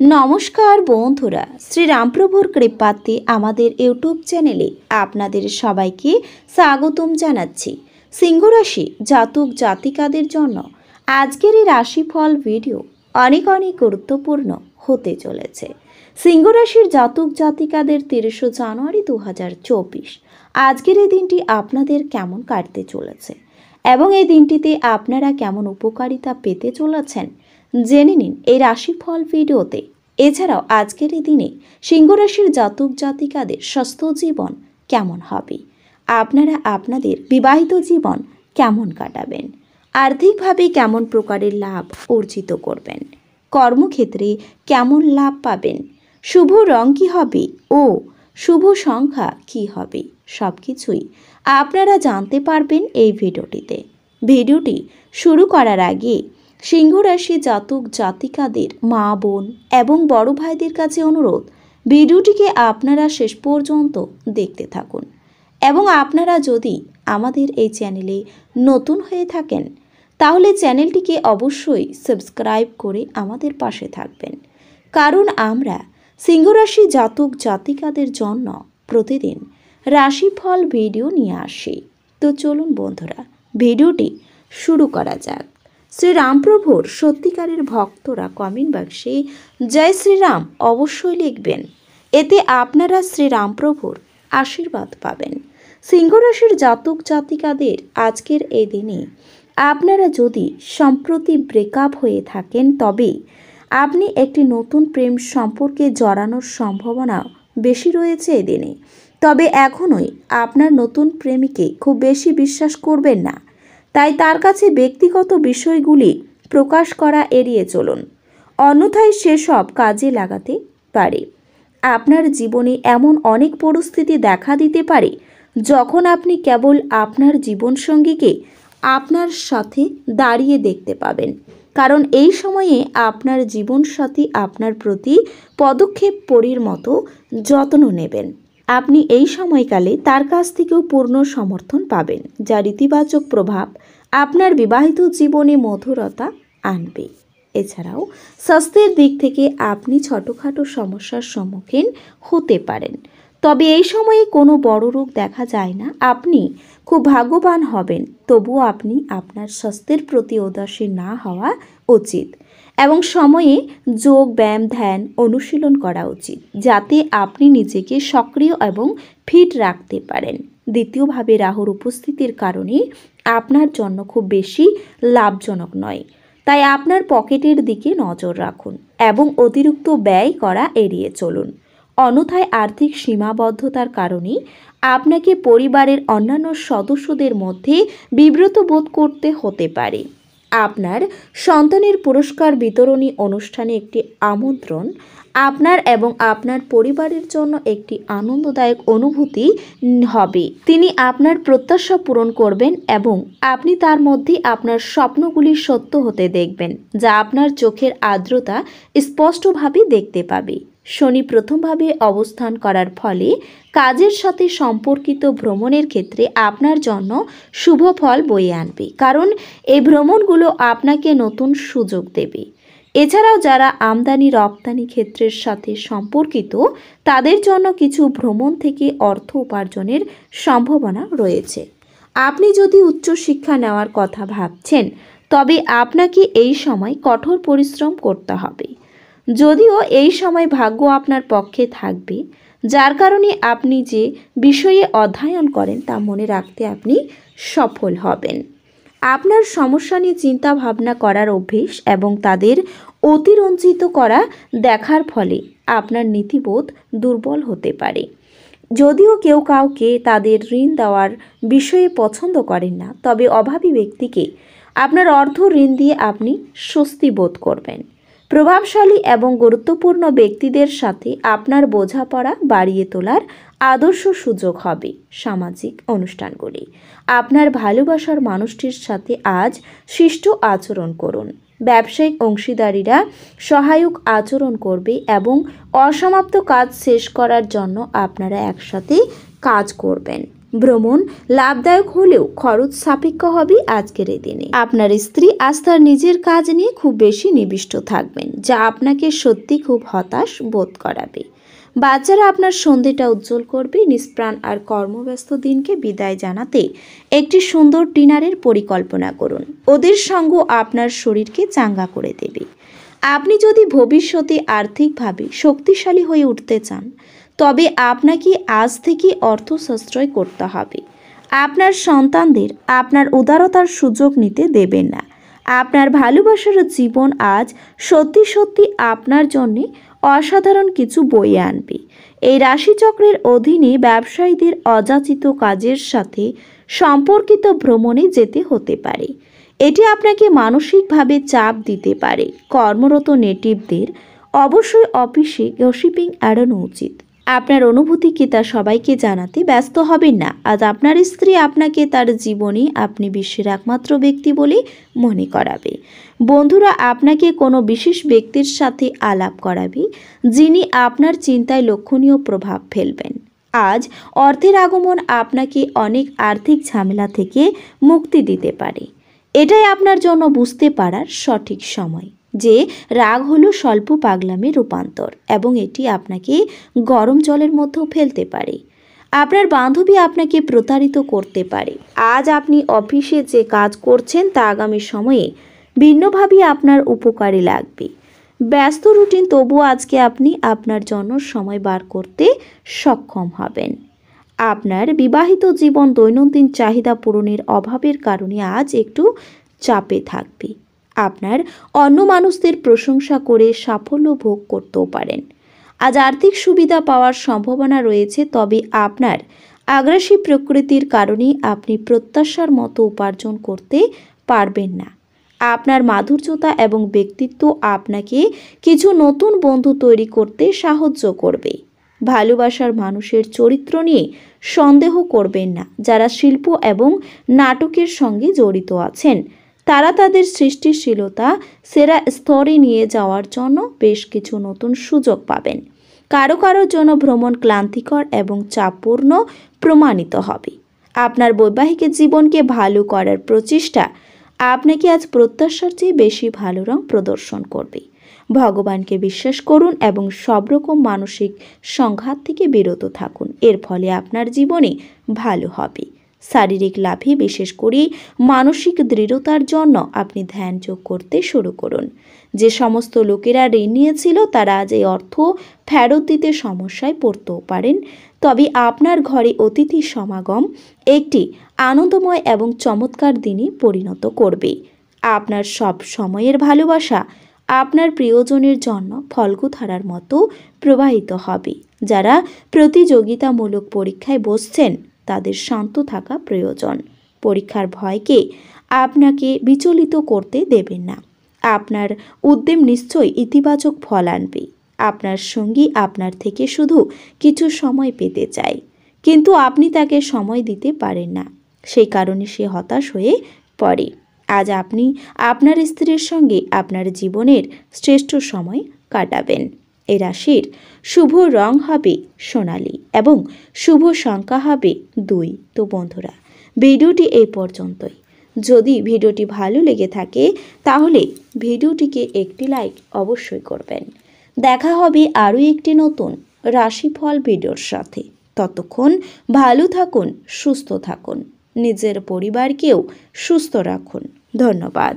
নমস্কার বন্ধুরা, শ্রীরামপ্রভুর কৃপাতে আমাদের ইউটিউব চ্যানেলে আপনাদের সবাইকে স্বাগতম জানাচ্ছি। সিংহ রাশি জাতক জাতিকাদের জন্য আজকের এই রাশিফল ভিডিও অনেক গুরুত্বপূর্ণ হতে চলেছে। সিংহ রাশির জাতক জাতিকাদের 30 জানুয়ারি 2024 আজকের এই দিনটি আপনাদের কেমন কাটতে চলেছে এবং এই দিনটিতে আপনারা কেমন উপকারিতা পেতে চলেছেন জেনে নিন এই রাশিফল ভিডিওতে। এছাড়াও আজকের এই দিনে সিংহ রাশির জাতক জাতিকাদের স্বাস্থ্য জীবন কেমন হবে, আপনারা আপনাদের বিবাহিত জীবন কেমন কাটাবেন, আর্থিকভাবে কেমন প্রকারের লাভ অর্জিত করবেন, কর্মক্ষেত্রে কেমন লাভ পাবেন, শুভ রং কী হবে ও শুভ সংখ্যা কী হবে, সব কিছুই আপনারা জানতে পারবেন এই ভিডিওটিতে। ভিডিওটি শুরু করার আগে সিংহ রাশি জাতক জাতিকাদের মা বোন এবং বড় ভাইদের কাছে অনুরোধ, ভিডিওটিকে আপনারা শেষ পর্যন্ত দেখতে থাকুন এবং আপনারা যদি আমাদের এই চ্যানেলে নতুন হয়ে থাকেন তাহলে চ্যানেলটিকে অবশ্যই সাবস্ক্রাইব করে আমাদের পাশে থাকবেন, কারণ আমরা সিংহ রাশি জাতক জাতিকাদের জন্য প্রতিদিন রাশিফল ভিডিও নিয়ে আসি। তো চলুন বন্ধুরা, ভিডিওটি শুরু করা যাক। শ্রীরামপ্রভুর সত্যিকারের ভক্তরা কমেন্ট বক্সে জয় শ্রীরাম অবশ্যই লিখবেন, এতে আপনারা শ্রীরামপ্রভুর আশীর্বাদ পাবেন। সিংহ রাশির জাতক জাতিকাদের আজকের এই দিনে আপনারা যদি সম্প্রতি ব্রেকআপ হয়ে থাকেন তবে আপনি একটি নতুন প্রেম সম্পর্কে জড়ানোর সম্ভাবনা বেশি রয়েছে এদিনে। তবে এখনোই আপনার নতুন প্রেমিকে খুব বেশি বিশ্বাস করবেন না, তাই তার কাছে ব্যক্তিগত বিষয়গুলি প্রকাশ করা এড়িয়ে চলুন, অন্যথায় সেসব কাজে লাগাতে পারে। আপনার জীবনে এমন অনেক পরিস্থিতি দেখা দিতে পারে যখন আপনি কেবল আপনার জীবনসঙ্গীকে আপনার সাথে দাঁড়িয়ে দেখতে পাবেন, কারণ এই সময়ে আপনার জীবনসাথী আপনার প্রতি পদক্ষেপ পরীর মতো যত্ন নেবেন। আপনি এই সময়কালে তার কাছ থেকেও পূর্ণ সমর্থন পাবেন, যার ইতিবাচক প্রভাব আপনার বিবাহিত জীবনে মধুরতা আনবে। এছাড়াও স্বাস্থ্যের দিক থেকে আপনি ছোটোখাটো সমস্যার সম্মুখীন হতে পারেন, তবে এই সময়ে কোনো বড় রোগ দেখা যায় না। আপনি খুব ভাগ্যবান হবেন, তবুও আপনি আপনার স্বাস্থ্যের প্রতি উদাসীন না হওয়া উচিত এবং সময়ে যোগ ব্যায়াম ধ্যান অনুশীলন করা উচিত, যাতে আপনি নিজেকে সক্রিয় এবং ফিট রাখতে পারেন। দ্বিতীয়ভাবে রাহুর উপস্থিতির কারণে আপনার জন্য খুব বেশি লাভজনক নয়, তাই আপনার পকেটের দিকে নজর রাখুন এবং অতিরিক্ত ব্যয় করা এড়িয়ে চলুন, অন্যথায় আর্থিক সীমাবদ্ধতার কারণে আপনাকে পরিবারের অন্যান্য সদস্যদের মধ্যে বিব্রত বোধ করতে হতে পারে। আপনার সন্তানের পুরস্কার বিতরণী অনুষ্ঠানে একটি আমন্ত্রণ আপনার এবং আপনার পরিবারের জন্য একটি আনন্দদায়ক অনুভূতি হবে। তিনি আপনার প্রত্যাশা পূরণ করবেন এবং আপনি তার মধ্যে আপনার স্বপ্নগুলি সত্য হতে দেখবেন, যা আপনার চোখের আর্দ্রতা স্পষ্টভাবে দেখতে পাবে। শনি প্রথমভাবে অবস্থান করার ফলে কাজের সাথে সম্পর্কিত ভ্রমণের ক্ষেত্রে আপনার জন্য শুভ ফল বয়ে আনবে, কারণ এই ভ্রমণগুলো আপনাকে নতুন সুযোগ দেবে। এছাড়াও যারা আমদানি রপ্তানি ক্ষেত্রের সাথে সম্পর্কিত তাদের জন্য কিছু ভ্রমণ থেকে অর্থ উপার্জনের সম্ভাবনা রয়েছে। আপনি যদি উচ্চশিক্ষা নেওয়ার কথা ভাবছেন তবে আপনাকে এই সময় কঠোর পরিশ্রম করতে হবে, যদিও এই সময় ভাগ্য আপনার পক্ষে থাকবে, যার কারণে আপনি যে বিষয়ে অধ্যয়ন করেন তা মনে রাখতে আপনি সফল হবেন। আপনার সমস্যা নিয়ে চিন্তা ভাবনা করার অভ্যেস এবং তাদের অতিরঞ্জিত করা দেখার ফলে আপনার নীতিবোধ দুর্বল হতে পারে। যদিও কেউ কাউকে তাদের ঋণ দেওয়ার বিষয়ে পছন্দ করেন না, তবে অভাবী ব্যক্তিকে আপনার অর্থ ঋণ দিয়ে আপনি স্বস্তি বোধ করবেন। প্রভাবশালী এবং গুরুত্বপূর্ণ ব্যক্তিদের সাথে আপনার বোঝাপড়া বাড়িয়ে তোলার আদর্শ সুযোগ হবে। সামাজিক অনুষ্ঠানগুলি আপনার ভালোবাসার মানুষটির সাথে আজ শিষ্ট আচরণ করুন। ব্যবসায়িক অংশীদারিরা সহায়ক আচরণ করবে এবং অসমাপ্ত কাজ শেষ করার জন্য আপনারা একসাথে কাজ করবেন। ভ্রমণ লাভদায়ক হলেও খরচ সাপেক্ষ হবে আজকের এই দিনে। আপনার স্ত্রী আজ তার নিজের কাজ নিয়ে খুব বেশি নিবিষ্ট থাকবেন, যা আপনাকে সত্যি খুব হতাশ বোধ করাবে। বাচ্চারা আপনার সন্ধেটা উজ্জ্বল করবে। নিষ্প্রাণ আর কর্মব্যস্ত দিনকে বিদায় জানাতে একটি সুন্দর ডিনারের পরিকল্পনা করুন। ওদের সঙ্গ আপনার শরীরকে চাঙ্গা করে দেবে। আপনি যদি ভবিষ্যতে আর্থিকভাবে শক্তিশালী হয়ে উঠতে চান, তবে আপনাকে আজ থেকে অর্থ সাশ্রয় করতে হবে। আপনার সন্তানদের আপনার উদারতার সুযোগ নিতে দেবেন না। আপনার ভালোবাসার জীবন আজ সত্যি সত্যি আপনার জন্যে অসাধারণ কিছু বয়ে আনবে। এই রাশিচক্রের অধীনে ব্যবসায়ীদের অযাচিত কাজের সাথে সম্পর্কিত ভ্রমণে যেতে হতে পারে। এটি আপনাকে মানসিকভাবে চাপ দিতে পারে। কর্মরত নেটিভদের অবশ্যই অফিসে গসিপিং এড়ানো উচিত। আপনার অনুভূতিকে তা সবাইকে জানাতে ব্যস্ত হবেন না। আজ আপনার স্ত্রী আপনাকে তার জীবনে আপনি বিশ্বের একমাত্র ব্যক্তি বলে মনে করাবে। বন্ধুরা আপনাকে কোনো বিশেষ ব্যক্তির সাথে আলাপ করাবে, যিনি আপনার চিন্তায় লক্ষণীয় প্রভাব ফেলবেন। আজ অর্থের আগমন আপনাকে অনেক আর্থিক ঝামেলা থেকে মুক্তি দিতে পারে। এটাই আপনার জন্য বুঝতে পারার সঠিক সময় যে রাগ হলো স্বল্প পাগলামির রূপান্তর এবং এটি আপনাকে গরম জলের মধ্যেও ফেলতে পারে। আপনার বান্ধবী আপনাকে প্রতারিত করতে পারে। আজ আপনি অফিসে যে কাজ করছেন তা আগামী সময়ে ভিন্নভাবে আপনার উপকারে লাগবে। ব্যস্ত রুটিন, তবুও আজকে আপনি আপনার জন্য সময় বার করতে সক্ষম হবেন। আপনার বিবাহিত জীবন দৈনন্দিন চাহিদা পূরণের অভাবের কারণে আজ একটু চাপে থাকবে। আপনার অন্য মানুষদের প্রশংসা করে সাফল্য ভোগ করতেও পারেন। আজ আর্থিক সুবিধা পাওয়ার সম্ভাবনা রয়েছে, তবে আপনার আগ্রাসী প্রকৃতির কারণে আপনি প্রত্যাশার মতো উপার্জন করতে পারবেন না। আপনার মাধুর্যতা এবং ব্যক্তিত্ব আপনাকে কিছু নতুন বন্ধু তৈরি করতে সাহায্য করবে। ভালোবাসার মানুষের চরিত্র নিয়ে সন্দেহ করবেন না। যারা শিল্প এবং নাটকের সঙ্গে জড়িত আছেন, তারা তাদের সৃষ্টিশীলতা সেরা স্তরে নিয়ে যাওয়ার জন্য বেশ কিছু নতুন সুযোগ পাবেন। কারো কারোর জন্য ভ্রমণ ক্লান্তিকর এবং চাপপূর্ণ প্রমাণিত হবে। আপনার বৈবাহিক জীবনকে ভালো করার প্রচেষ্টা আপনাকে আজ প্রত্যাশার চেয়ে বেশি ভালো রং প্রদর্শন করবে। ভগবানকে বিশ্বাস করুন এবং সব রকম মানসিক সংঘাত থেকে বিরত থাকুন। এর ফলে আপনার জীবনে ভালো হবে। শারীরিক লাভে, বিশেষ করে মানসিক দৃঢ়তার জন্য আপনি ধ্যান যোগ করতে শুরু করুন। যে সমস্ত লোকেরা ঋণ নিয়েছিল তারা আজ এই অর্থ ফেরত দিতে সমস্যায় পড়তেও পারেন। তবে আপনার ঘরে অতিথি সমাগম একটি আনন্দময় এবং চমৎকার দিনে পরিণত করবে। আপনার সব সময়ের ভালোবাসা আপনার প্রিয়জনের জন্য ফল্গুধারার মতো প্রবাহিত হবে। যারা প্রতিযোগিতামূলক পরীক্ষায় বসছেন তাদের শান্ত থাকা প্রয়োজন। পরীক্ষার ভয়কে আপনাকে বিচলিত করতে দেবেন না। আপনার উদ্যম নিশ্চয়ই ইতিবাচক ফল আনবে। আপনার সঙ্গী আপনার থেকে শুধু কিছু সময় পেতে চায়, কিন্তু আপনি তাকে সময় দিতে পারেন না। সেই কারণে সে হতাশ হয়ে পড়ে। আজ আপনি আপনার স্ত্রীর সঙ্গে আপনার জীবনের শ্রেষ্ঠ সময় কাটাবেন। এই রাশির শুভ রং হবে সোনালী এবং শুভ সংখ্যা হবে 2। তো বন্ধুরা, ভিডিওটি এই পর্যন্তই। যদি ভিডিওটি ভালো লেগে থাকে তাহলে ভিডিওটিকে একটি লাইক অবশ্যই করবেন। দেখা হবে আরও একটি নতুন রাশিফল ভিডিওর সাথে। ততক্ষণ ভালো থাকুন, সুস্থ থাকুন, নিজের পরিবারকেও সুস্থ রাখুন। ধন্যবাদ।